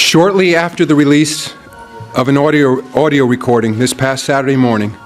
Shortly after the release of an audio recording this past Saturday morning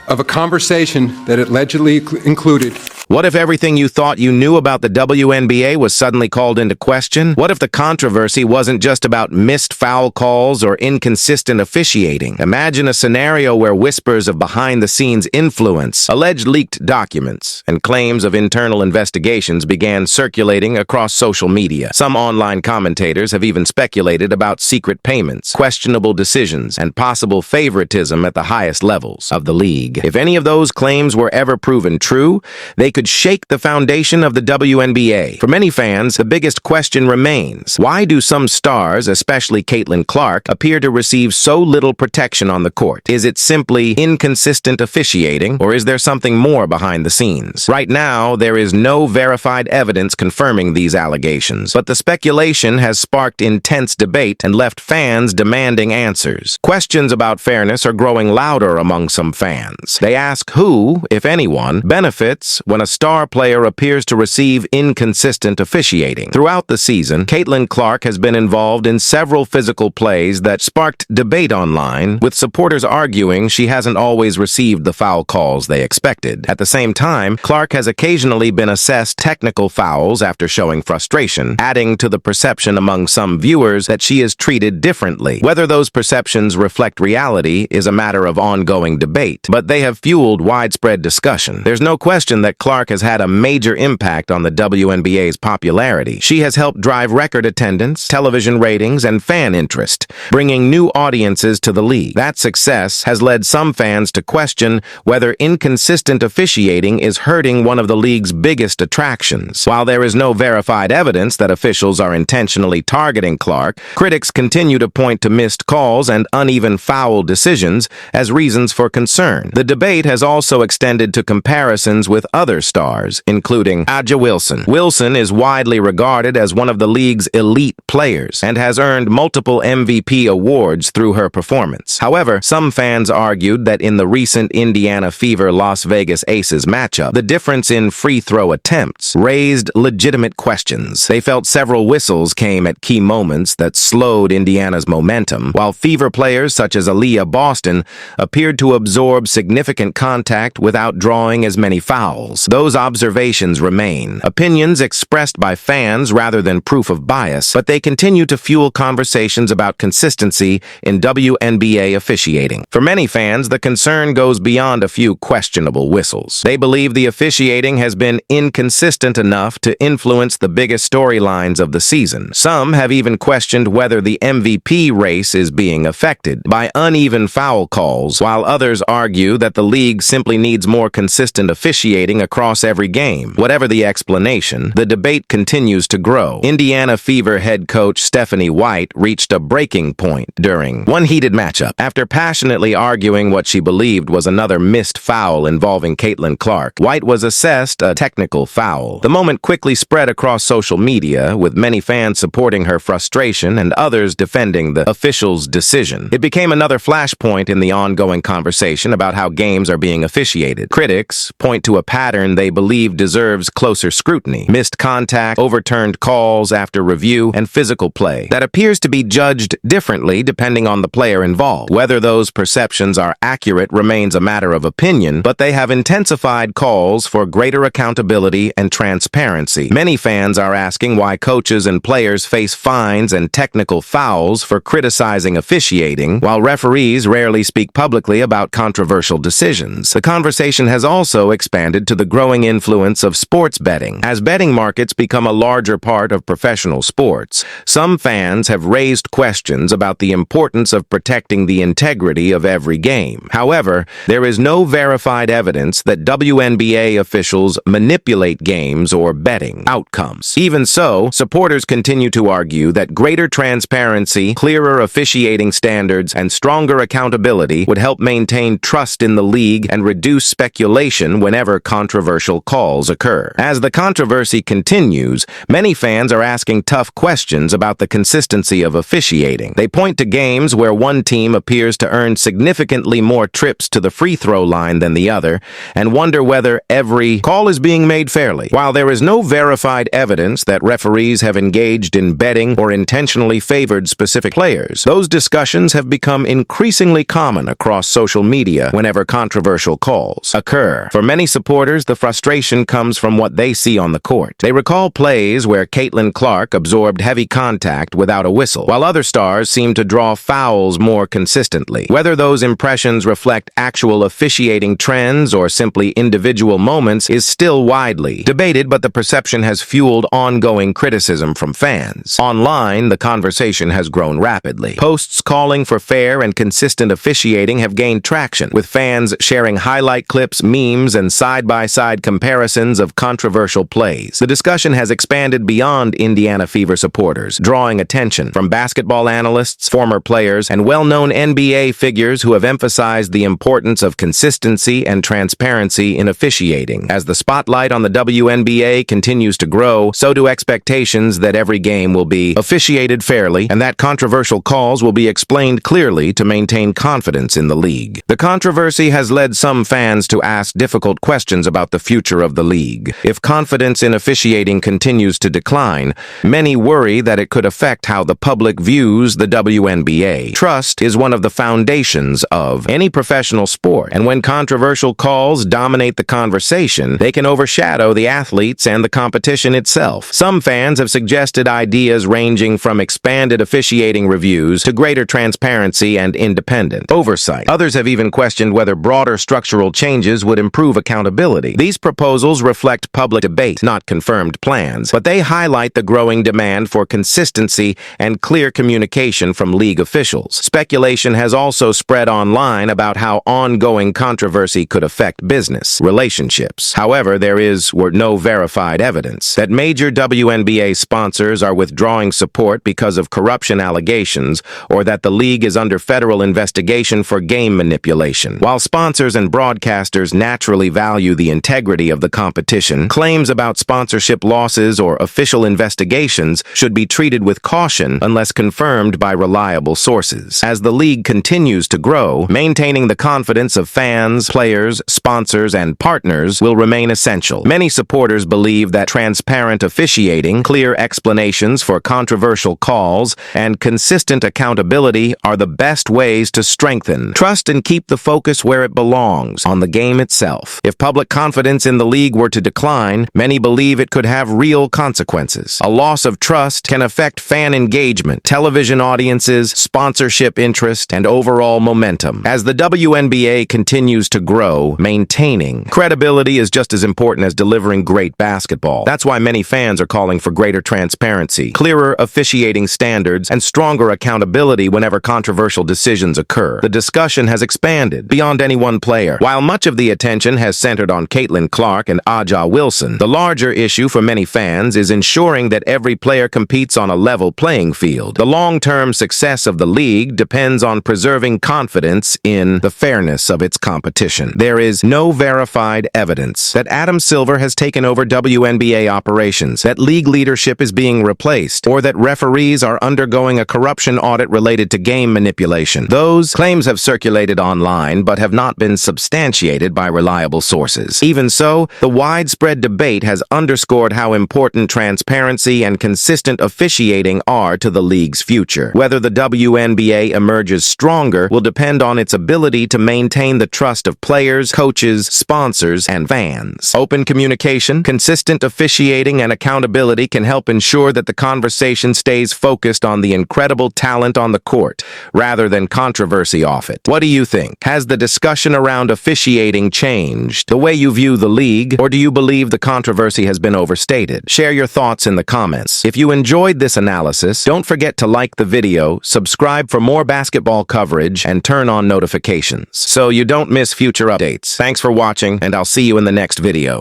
of a conversation that allegedly included. What if everything you thought you knew about the WNBA was suddenly called into question? What if the controversy wasn't just about missed foul calls or inconsistent officiating? Imagine a scenario where whispers of behind-the-scenes influence, alleged leaked documents, and claims of internal investigations began circulating across social media. Some online commentators have even speculated about secret payments, questionable decisions, and possible favoritism at the highest levels of the league. If any of those claims were ever proven true, they could shake the foundation of the WNBA. For many fans, the biggest question remains: why do some stars, especially Caitlin Clark, appear to receive so little protection on the court? Is it simply inconsistent officiating, or is there something more behind the scenes? Right now, there is no verified evidence confirming these allegations, but the speculation has sparked intense debate and left fans demanding answers. Questions about fairness are growing louder among some fans. They ask who, if anyone, benefits when a star player appears to receive inconsistent officiating. Throughout the season, Caitlin Clark has been involved in several physical plays that sparked debate online, with supporters arguing she hasn't always received the foul calls they expected. At the same time, Clark has occasionally been assessed technical fouls after showing frustration, adding to the perception among some viewers that she is treated differently. Whether those perceptions reflect reality is a matter of ongoing debate, but they have fueled widespread discussion. There's no question that Clark has had a major impact on the WNBA's popularity. She has helped drive record attendance, television ratings, and fan interest, bringing new audiences to the league. That success has led some fans to question whether inconsistent officiating is hurting one of the league's biggest attractions. While there is no verified evidence that officials are intentionally targeting Clark, critics continue to point to missed calls and uneven foul decisions as reasons for concern. The debate has also extended to comparisons with other stars, including A'ja Wilson. Wilson is widely regarded as one of the league's elite players and has earned multiple MVP awards through her performance. However, some fans argued that in the recent Indiana Fever-Las Vegas Aces matchup, the difference in free throw attempts raised legitimate questions. They felt several whistles came at key moments that slowed Indiana's momentum, while Fever players such as Aaliyah Boston appeared to absorb significant contact without drawing as many fouls. Those observations remain, opinions expressed by fans rather than proof of bias, but they continue to fuel conversations about consistency in WNBA officiating. For many fans, the concern goes beyond a few questionable whistles. They believe the officiating has been inconsistent enough to influence the biggest storylines of the season. Some have even questioned whether the MVP race is being affected by uneven foul calls, while others argue that the league simply needs more consistent officiating across every game. Whatever the explanation, the debate continues to grow. Indiana Fever head coach Stephanie White reached a breaking point during one heated matchup. After passionately arguing what she believed was another missed foul involving Caitlin Clark, White was assessed a technical foul. The moment quickly spread across social media, with many fans supporting her frustration and others defending the official's decision. It became another flashpoint in the ongoing conversation about how games are being officiated. Critics point to a pattern they believe deserves closer scrutiny: missed contact, overturned calls after review, and physical play that appears to be judged differently depending on the player involved. Whether those perceptions are accurate remains a matter of opinion, but they have intensified calls for greater accountability and transparency. Many fans are asking why coaches and players face fines and technical fouls for criticizing officiating, while referees rarely speak publicly about controversial decisions. The conversation has also expanded to the growing influence of sports betting. As betting markets become a larger part of professional sports, some fans have raised questions about the importance of protecting the integrity of every game. However, there is no verified evidence that WNBA officials manipulate games or betting outcomes. Even so, supporters continue to argue that greater transparency, clearer officiating standards, and stronger accountability would help maintain trust in the league and reduce speculation whenever controversial controversial calls occur. As the controversy continues, many fans are asking tough questions about the consistency of officiating. They point to games where one team appears to earn significantly more trips to the free throw line than the other, and wonder whether every call is being made fairly. While there is no verified evidence that referees have engaged in betting or intentionally favored specific players, those discussions have become increasingly common across social media whenever controversial calls occur. For many supporters, the frustration comes from what they see on the court. They recall plays where Caitlin Clark absorbed heavy contact without a whistle, while other stars seem to draw fouls more consistently. Whether those impressions reflect actual officiating trends or simply individual moments is still widely debated, but the perception has fueled ongoing criticism from fans. Online, the conversation has grown rapidly. Posts calling for fair and consistent officiating have gained traction, with fans sharing highlight clips, memes, and side-by-side comparisons of controversial plays. The discussion has expanded beyond Indiana Fever supporters, drawing attention from basketball analysts, former players, and well-known NBA figures who have emphasized the importance of consistency and transparency in officiating. As the spotlight on the WNBA continues to grow, so do expectations that every game will be officiated fairly and that controversial calls will be explained clearly to maintain confidence in the league. The controversy has led some fans to ask difficult questions about the future of the league. If confidence in officiating continues to decline, many worry that it could affect how the public views the WNBA. Trust is one of the foundations of any professional sport, and when controversial calls dominate the conversation, they can overshadow the athletes and the competition itself. Some fans have suggested ideas ranging from expanded officiating reviews to greater transparency and independent oversight. Others have even questioned whether broader structural changes would improve accountability. These proposals reflect public debate, not confirmed plans, but they highlight the growing demand for consistency and clear communication from league officials. Speculation has also spread online about how ongoing controversy could affect business relationships. However, there is no verified evidence that major WNBA sponsors are withdrawing support because of corruption allegations or that the league is under federal investigation for game manipulation. While sponsors and broadcasters naturally value the integrity of the competition, claims about sponsorship losses or official investigations should be treated with caution unless confirmed by reliable sources. As the league continues to grow, maintaining the confidence of fans, players, sponsors, and partners will remain essential. Many supporters believe that transparent officiating, clear explanations for controversial calls, and consistent accountability are the best ways to strengthen trust and keep the focus where it belongs, on the game itself. If public confidence in the league were to decline, many believe it could have real consequences. A loss of trust can affect fan engagement, television audiences, sponsorship interest, and overall momentum. As the WNBA continues to grow, maintaining credibility is just as important as delivering great basketball. That's why many fans are calling for greater transparency, clearer officiating standards, and stronger accountability whenever controversial decisions occur. The discussion has expanded beyond any one player. While much of the attention has centered on Caitlin Clark and Aja Wilson, the larger issue for many fans is ensuring that every player competes on a level playing field. The long-term success of the league depends on preserving confidence in the fairness of its competition. There is no verified evidence that Adam Silver has taken over WNBA operations, that league leadership is being replaced, or that referees are undergoing a corruption audit related to game manipulation. Those claims have circulated online but have not been substantiated by reliable sources. Even so, the widespread debate has underscored how important transparency and consistent officiating are to the league's future. Whether the WNBA emerges stronger will depend on its ability to maintain the trust of players, coaches, sponsors, and fans. Open communication, consistent officiating, and accountability can help ensure that the conversation stays focused on the incredible talent on the court, rather than controversy off it. What do you think? Has the discussion around officiating changed the way you view the league, or do you believe the controversy has been overstated? Share your thoughts in the comments. If you enjoyed this analysis, don't forget to like the video, subscribe for more basketball coverage, and turn on notifications so you don't miss future updates. Thanks for watching, and I'll see you in the next video.